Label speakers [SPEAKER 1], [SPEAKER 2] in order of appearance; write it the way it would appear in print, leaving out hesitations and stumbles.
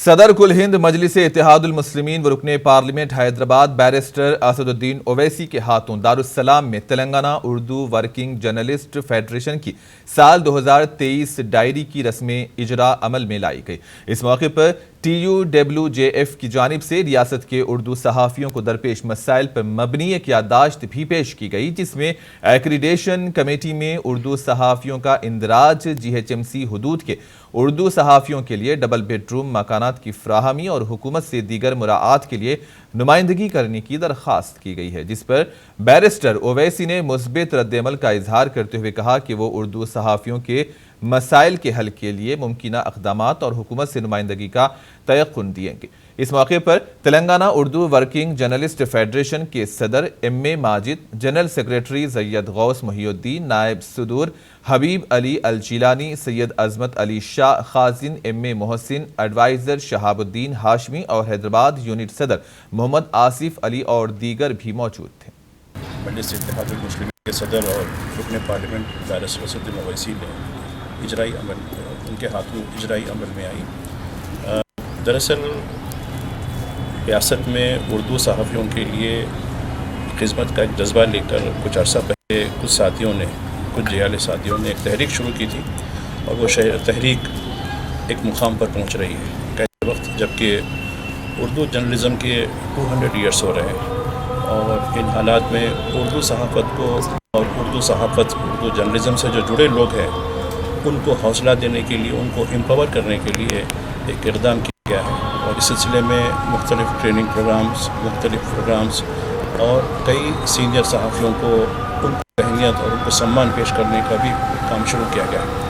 [SPEAKER 1] صدر کل ہند مجلس اتحاد المسلمین و رکن پارلیمنٹ حیدرآباد بیرسٹر اسد الدین اویسی کے ہاتھوں دارالسلام میں Telangana Urdu working journalist federation کی سال 2023 ڈائری کی رسم اجرا عمل میں لائی گئی۔ اس موقع پر TUWJF کی جانب سے ریاست کے اردو صحافیوں کو درپیش مسائل پر مبنی ایک یادداشت بھی پیش کی گئی، جس میں ایکریڈیشن کمیٹی میں اردو صحافیوں کا اندراج، GHMC حدود کے اردو صحافیوں کے لیے ڈبل بیڈ روم مکانات کی فراہمی اور حکومت سے دیگر مراعات کے لیے نمائندگی کرنے کی درخواست کی گئی ہے، جس پر بیرسٹر اویسی نے مثبت رد عمل کا اظہار کرتے ہوئے کہا کہ وہ اردو صحافیوں کے مسائل کے حل کے لیے ممکنہ اقدامات اور حکومت سے نمائندگی کا تیقن دیں گے۔ اس موقع پر Telangana Urdu working journalist federation کے صدر MA Majid, general secretary Syed Ghouse محی الدین، نائب صدور حبیب علی الجیلانی، سید عظمت علی شاہ، خازن MA محسن، ایڈوائزر شہاب الدین ہاشمی اور حیدرآباد یونٹ صدر محمد آصف علی اور دیگر بھی موجود تھے۔
[SPEAKER 2] مجلس اتحاد المسلمین کے صدر اور رکن پارلیمنٹ بیرسٹر اسد الدین اویسی نے اجرائی عمل ان کے ہاتھوں اجرائی عمل میں آئی۔ دراصل ریاست میں اردو صحافیوں کے لیے خدمت کا ایک جذبہ لے کر کچھ عرصہ پہلے کچھ جیال ساتھیوں نے ایک تحریک شروع کی تھی، اور وہ تحریک ایک مقام پر پہنچ رہی ہے کئی وقت، جبکہ اردو جرنلزم کے 200 ایئرس ہو رہے ہیں، اور ان حالات میں اردو صحافت کو اور اردو جرنلزم سے جو جڑے لوگ ہیں ان کو حوصلہ دینے کے لیے، ان کو امپاور کرنے کے لیے ایک اقدام کیا گیا ہے، اور اس سلسلے میں مختلف ٹریننگ پروگرامز اور کئی سینئر صحافیوں کو ان کو اہمیت اور ان کو سمان پیش کرنے کا بھی کام شروع کیا گیا ہے۔